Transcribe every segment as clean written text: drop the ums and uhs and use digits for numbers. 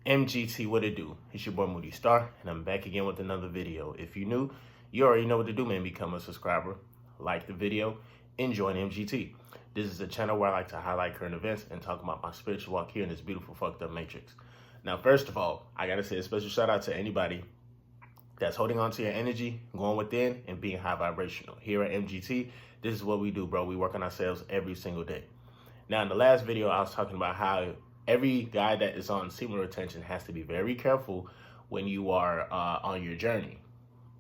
MGT, what it do? It's your boy Moody Starr, and I'm back again with another video. If you're new, you already know what to do, man. Become a subscriber, like the video, and join MGT. This is a channel where I like to highlight current events and talk about my spiritual walk here in this beautiful fucked up matrix. Now, first of all, I gotta say a special shout out to anybody that's holding on to your energy, going within, and being high vibrational. Here at MGT, this is what we do, bro. We work on ourselves every single day. Now, in the last video, I was talking about how every guy that is on semen retention has to be very careful when you are on your journey.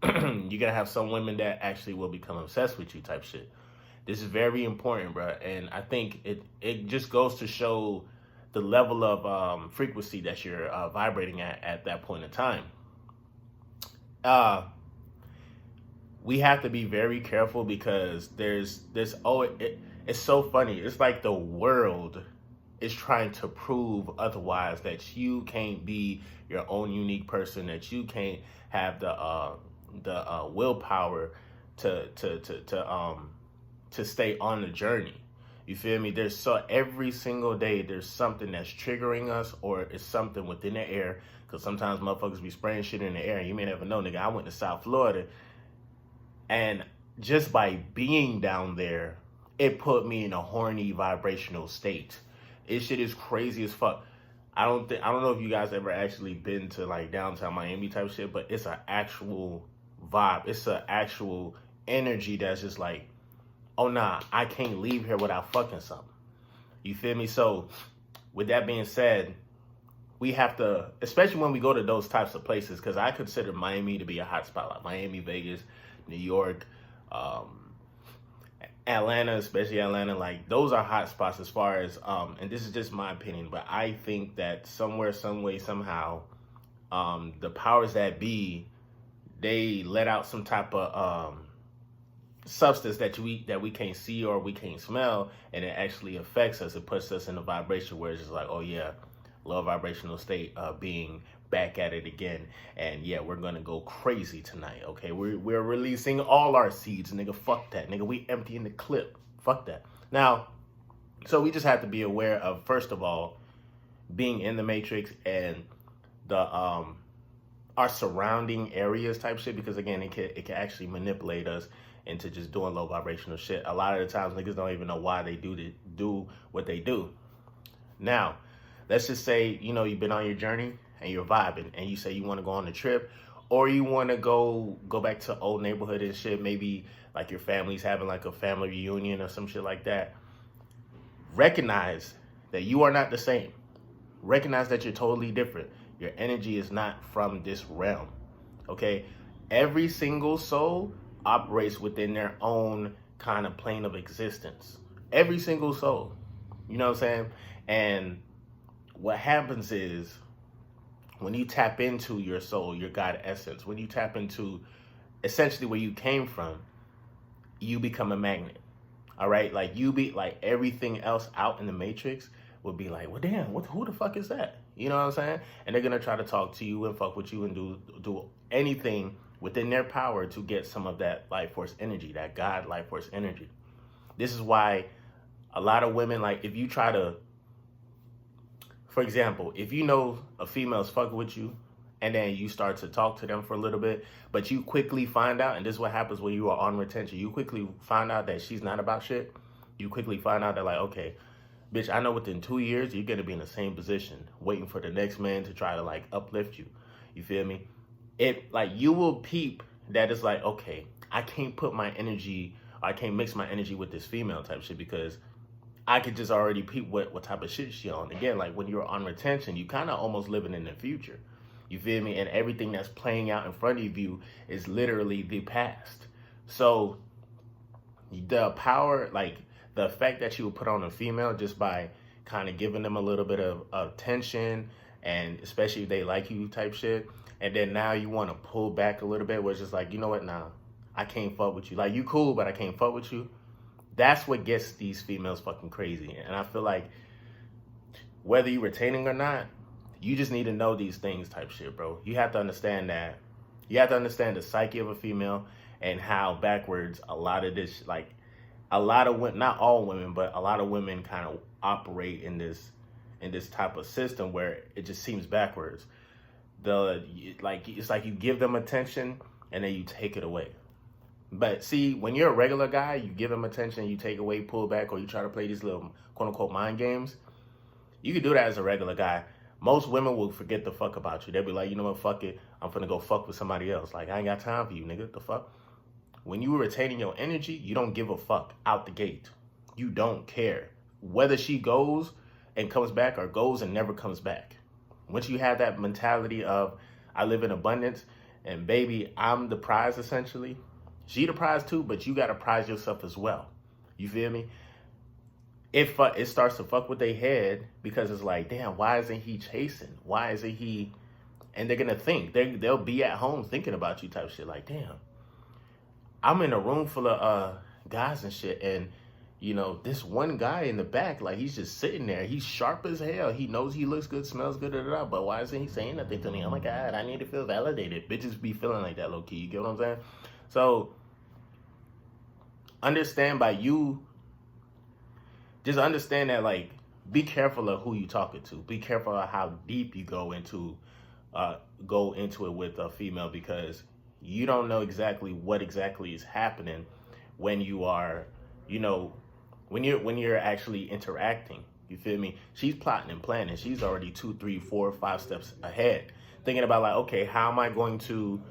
You're gonna have some women that actually will become obsessed with you type shit. This is very important, bro. And I think it just goes to show the level of frequency that you're vibrating at that point in time. We have to be very careful because there's it's so funny. It's like the world is trying to prove otherwise, that you can't be your own unique person, that you can't have the willpower to stay on the journey. You feel me? There's every single day there's something that's triggering us, or it's something within the air. Because sometimes motherfuckers be spraying shit in the air, and you may never know, nigga. I went to South Florida, and just by being down there, it put me in a horny vibrational state. This shit is crazy as fuck. I don't know if you guys ever actually been to like downtown Miami type shit, but it's an actual vibe. It's an actual energy that's just like, oh nah, I can't leave here without fucking something. You feel me? So with that being said, we have to, especially when we go to those types of places, because I consider Miami to be a hot spot, like Miami, Vegas, New York, Atlanta, especially Atlanta. Like, those are hot spots as far as, and this is just my opinion, but I think that somewhere, some way, somehow, the powers that be, they let out some type of substance that we can't see or we can't smell, and it actually affects us. It puts us in a vibration where it's just like, oh yeah, low vibrational state, being back at it again, and yeah, we're gonna go crazy tonight. Okay, we're releasing all our seeds, nigga. Fuck that, nigga. We emptying the clip. Fuck that. Now, so we just have to be aware of, first of all, being in the matrix and the our surrounding areas type shit, because again, it can actually manipulate us into just doing low vibrational shit. A lot of the times niggas don't even know why they do what they do. Now, let's just say, you know, you've been on your journey and you're vibing, and you say you want to go on a trip, or you want to go back to old neighborhood and shit. Maybe like your family's having like a family reunion or some shit like that. Recognize that you are not the same. Recognize that you're totally different. Your energy is not from this realm. Okay? Every single soul operates within their own kind of plane of existence. Every single soul. You know what I'm saying? And what happens is, when you tap into your soul, your God essence, when you tap into essentially where you came from, you become a magnet. All right? Like, you be like, everything else out in the matrix will be like, well, damn, who the fuck is that? You know what I'm saying? And they're gonna try to talk to you and fuck with you and do anything within their power to get some of that life force energy, that God life force energy. This is why a lot of women, like, if you try to, for example, if you know a female's fucking with you, and then you start to talk to them for a little bit, but you quickly find out, and this is what happens when you are on retention, you quickly find out that she's not about shit. You quickly find out that, like, okay, bitch, I know within 2 years, you're gonna be in the same position, waiting for the next man to try to, like, uplift you. You feel me? Like, you will peep that it's like, okay, I can't put my energy, I can't mix my energy with this female type shit, because I could just already peep what type of shit she on. Again, like, when you're on retention, you kind of almost living in the future. You feel me? And everything that's playing out in front of you is literally the past. So the power, like, the effect that you would put on a female just by kind of giving them a little bit of attention, and especially if they like you type shit, and then now you want to pull back a little bit, where it's just like, you know what, nah, I can't fuck with you. Like, you cool, but I can't fuck with you. That's what gets these females fucking crazy. And I feel like, whether you're retaining or not, you just need to know these things type shit, bro. You have to understand that. You have to understand the psyche of a female, and how backwards a lot of this, like, a lot of women, not all women, but a lot of women kind of operate in this in this type of system where it just seems backwards. It's like you give them attention and then you take it away. But see, when you're a regular guy, you give them attention, you take away, pull back, or you try to play these little quote unquote mind games. You can do that as a regular guy. Most women will forget the fuck about you. They'll be like, you know what, fuck it. I'm finna go fuck with somebody else. Like, I ain't got time for you, nigga. The fuck? When you retaining your energy, you don't give a fuck out the gate. You don't care. Whether she goes and comes back or goes and never comes back. Once you have that mentality of, I live in abundance, and baby, I'm the prize essentially. She the prize too, but you gotta prize yourself as well. You feel me? It starts to fuck with their head because it's like, damn, why isn't he chasing? Why isn't he? And they're gonna think they'll be at home thinking about you type shit. Like, damn, I'm in a room full of guys and shit, and you know this one guy in the back, like he's just sitting there. He's sharp as hell. He knows he looks good, smells good, but why isn't he saying nothing to me? Oh my god, I need to feel validated. Bitches be feeling like that low key. You get what I'm saying? So understand by you. Just understand that, like, be careful of who you talking to. Be careful of how deep you go into it with a female, because you don't know exactly what exactly is happening when you are, you know, when you're actually interacting. You feel me? She's plotting and planning. She's already 2, 3, 4, 5 steps ahead, thinking about like, okay, how am I going to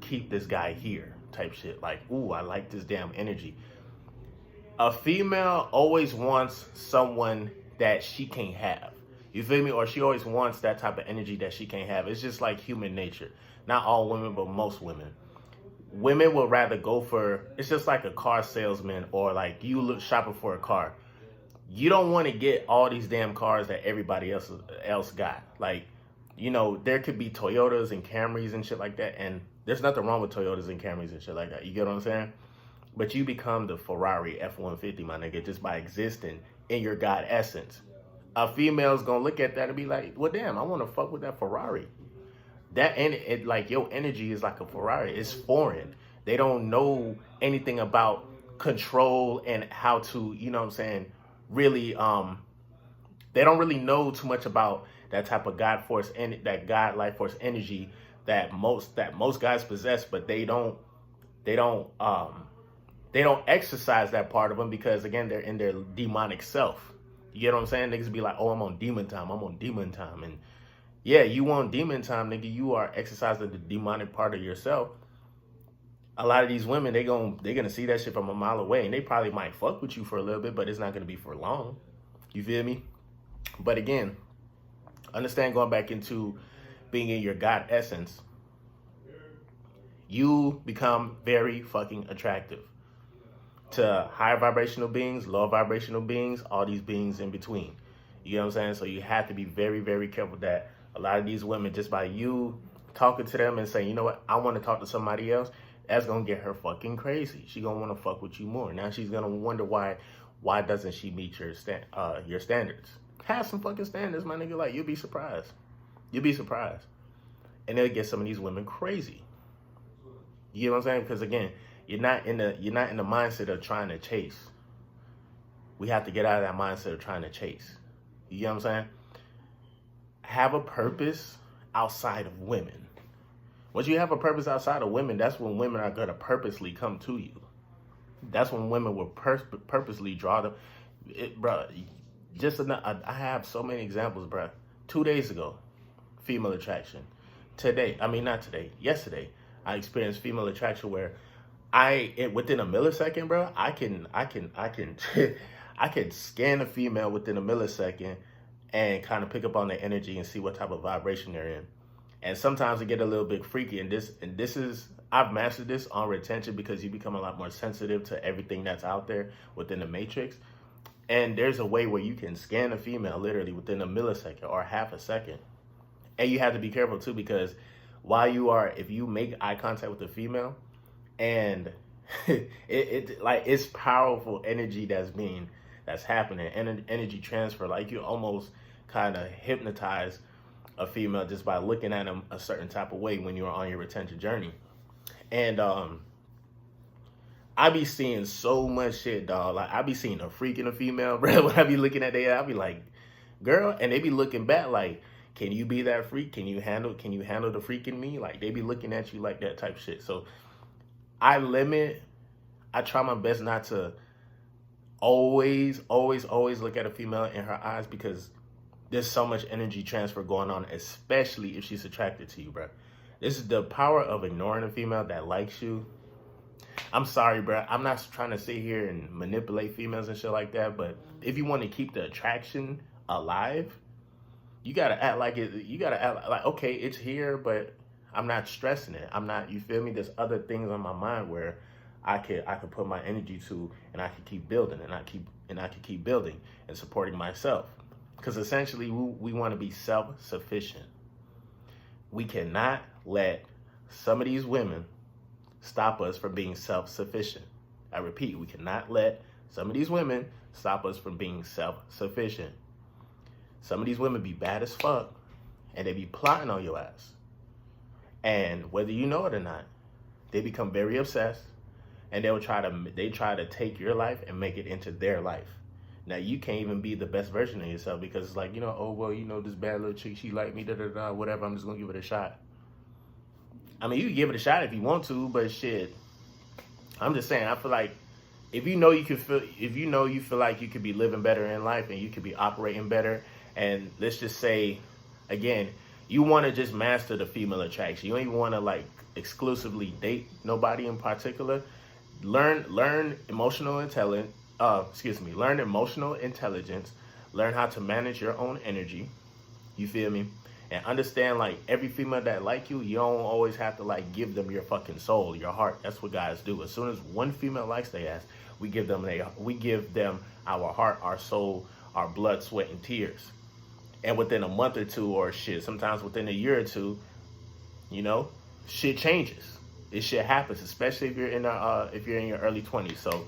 keep this guy here? Type shit. Like, ooh, I like this damn energy. A female always wants someone that she can't have. You feel me? Or she always wants that type of energy that she can't have. It's just like human nature. Not all women, but most women. Women will rather go for, it's just like a car salesman, or like you look shopping for a car. You don't want to get all these damn cars that everybody else got. Like, you know, there could be Toyotas and Camrys and shit like that. And there's nothing wrong with Toyotas and Camrys and shit like that. You get what I'm saying? But you become the Ferrari F-150, my nigga, just by existing in your God essence. A female's gonna look at that and be like, well, damn, I want to fuck with that Ferrari. That, and it, like, your energy is like a Ferrari. It's foreign. They don't know anything about control and how to, you know what I'm saying, really, they don't really know too much about that type of God force and that God life force energy that most guys possess, but they don't exercise that part of them because, again, they're in their demonic self. You get what I'm saying? Niggas be like, oh, I'm on demon time. I'm on demon time. And yeah, you on demon time, nigga. You are exercising the demonic part of yourself. A lot of these women, they're gonna see that shit from a mile away, and they probably might fuck with you for a little bit, but it's not gonna be for long. You feel me? But again, understand, going back into being in your God essence, you become very fucking attractive to higher vibrational beings, lower vibrational beings, all these beings in between. You know what I'm saying? So you have to be very, very careful that a lot of these women, just by you talking to them and saying, you know what, I want to talk to somebody else, that's going to get her fucking crazy. She going to want to fuck with you more. Now she's going to wonder why doesn't she meet your standards? Have some fucking standards, my nigga. Like, you'll be surprised. You'll be surprised. And it'll get some of these women crazy. You know what I'm saying? Because again, you're not in the mindset of trying to chase. We have to get out of that mindset of trying to chase. You know what I'm saying? Have a purpose outside of women. Once you have a purpose outside of women, that's when women are going to purposely come to you. That's when women will purposely draw them. Bro, I have so many examples, bro. 2 days ago, female attraction. Yesterday, I experienced female attraction where within a millisecond, bro, I can I can scan a female within a millisecond and kind of pick up on their energy and see what type of vibration they're in. And sometimes it get a little bit freaky. And this is, I've mastered this on retention, because you become a lot more sensitive to everything that's out there within the matrix. And there's a way where you can scan a female literally within a millisecond or half a second. And you have to be careful too, because if you make eye contact with a female, and it's powerful energy that's happening, and energy transfer. Like, you almost kind of hypnotize a female just by looking at them a certain type of way when you're on your retention journey. And I be seeing so much shit, dog. Like, I be seeing a freak in a female, bro. When I be looking at that, I be like, girl, and they be looking back like, can you be that freak? Can you handle the freak in me? Like, they be looking at you like that type shit. So I try my best not to always look at a female in her eyes, because there's so much energy transfer going on, especially if she's attracted to you, bro. This is the power of ignoring a female that likes you. I'm sorry, bro. I'm not trying to sit here and manipulate females and shit like that, but if you want to keep the attraction alive, you gotta act like it. You gotta act like, okay, it's here, but I'm not stressing it. I'm not. You feel me? There's other things on my mind where I could put my energy to, and I could keep building, and I could keep building and supporting myself. Because essentially, we want to be self-sufficient. We cannot let some of these women stop us from being self-sufficient. I repeat, we cannot let some of these women stop us from being self-sufficient. Some of these women be bad as fuck, and they be plotting on your ass. And whether you know it or not, they become very obsessed, and they try to take your life and make it into their life. Now, you can't even be the best version of yourself, because it's like, oh, well, this bad little chick, she like me, whatever, I'm just going to give it a shot. I mean, you can give it a shot if you want to, but shit, I'm just saying, I feel like if you feel like you could be living better in life and you could be operating better, and let's just say, again, you want to just master the female attraction. You don't even want to like exclusively date nobody in particular. Learn emotional intelligence. Learn emotional intelligence. Learn how to manage your own energy. You feel me? And understand, like, every female that like you don't always have to like give them your fucking soul, your heart. That's what guys do. As soon as one female likes their ass, we give them our heart, our soul, our blood, sweat, and tears. And within a month or two, or shit, sometimes within a year or two, shit changes. This shit happens, especially if you're in your early 20s. So,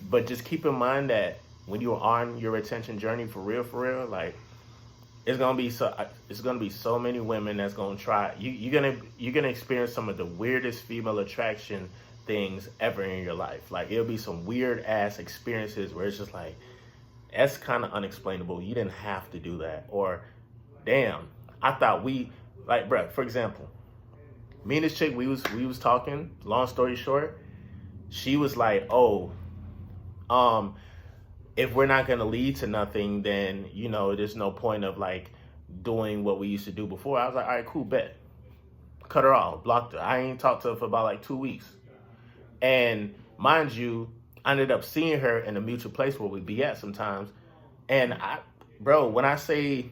but just keep in mind that when you're on your retention journey for real, like, it's gonna be so many women that's gonna try. You're gonna experience some of the weirdest female attraction things ever in your life. Like, it'll be some weird ass experiences where it's just like, that's kind of unexplainable. You didn't have to do that. Or, damn, I thought bruh, for example, me and this chick, we was talking. Long story short, she was like, oh, if we're not gonna lead to nothing, then there's no point of like doing what we used to do before. I was like, all right, cool, bet. Cut her off, blocked her. I ain't talked to her for about like 2 weeks. And mind you, I ended up seeing her in a mutual place where we be at sometimes. And when I say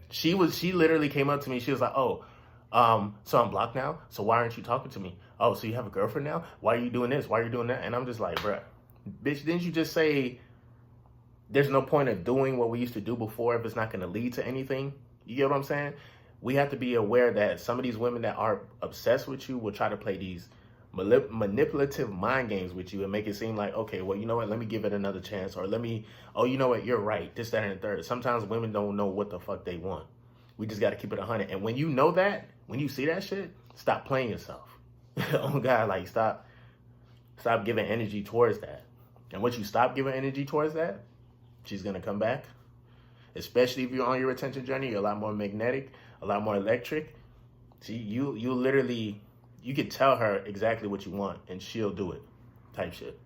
she literally came up to me. She was like, oh, so I'm blocked now? So why aren't you talking to me? Oh, so you have a girlfriend now? Why are you doing this? Why are you doing that? And I'm just like, bruh, bitch, didn't you just say there's no point of doing what we used to do before if it's not going to lead to anything? You get what I'm saying? We have to be aware that some of these women that are obsessed with you will try to play these manipulative mind games with you and make it seem like, okay, well, you know what, let me give it another chance, or you know what, you're right, this, that, and the third. Sometimes women don't know what the fuck they want. We just got to keep it 100. And when you know that, when you see that shit, stop playing yourself. Oh God, like, stop giving energy towards that. And once you stop giving energy towards that, she's gonna come back. Especially if you're on your retention journey, you're a lot more magnetic, a lot more electric. See, you could tell her exactly what you want and she'll do it, type shit.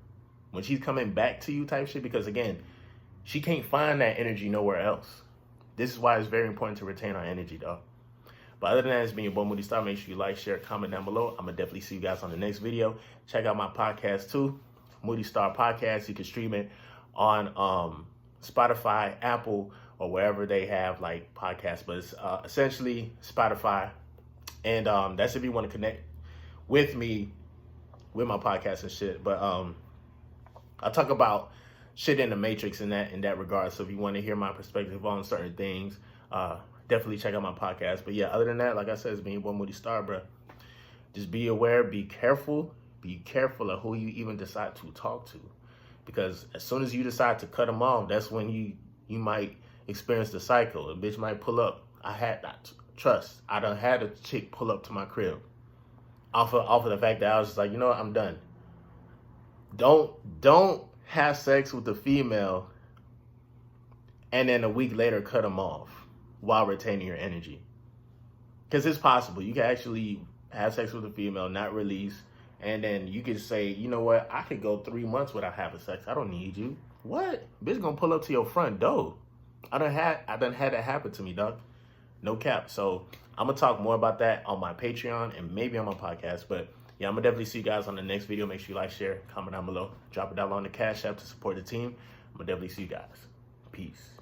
When she's coming back to you, type shit, because again, she can't find that energy nowhere else. This is why it's very important to retain our energy, dog. But other than that, it's been your boy Moody Starr. Make sure you like, share, comment down below. I'm gonna definitely see you guys on the next video. Check out my podcast too, Moody Starr Podcast. You can stream it on Spotify, Apple, or wherever they have like podcasts. But it's essentially Spotify. And that's if you want to connect with me with my podcast and shit. But I talk about shit in the matrix in that regard. So if you want to hear my perspective on certain things, definitely check out my podcast. But yeah, other than that, like I said, it's been your boy Moody Starr, bro. Just be aware, be careful of who you even decide to talk to. Because as soon as you decide to cut them off, that's when you might experience the cycle. A bitch might pull up. I had that. Trust. I done had a chick pull up to my crib off of the fact that I was just like, you know what, I'm done. Don't have sex with the female and then a week later cut them off while retaining your energy. Because it's possible. You can actually have sex with a female, not release, and then you can say, you know what, I could go 3 months without having sex. I don't need you. What? Bitch gonna pull up to your front door. I done had that happen to me, dog. No cap. So I'm gonna talk more about that on my Patreon and maybe on my podcast. But yeah, I'm gonna definitely see you guys on the next video. Make sure you like, share, comment down below, drop it down on the Cash App to support the team. I'm gonna definitely see you guys. Peace.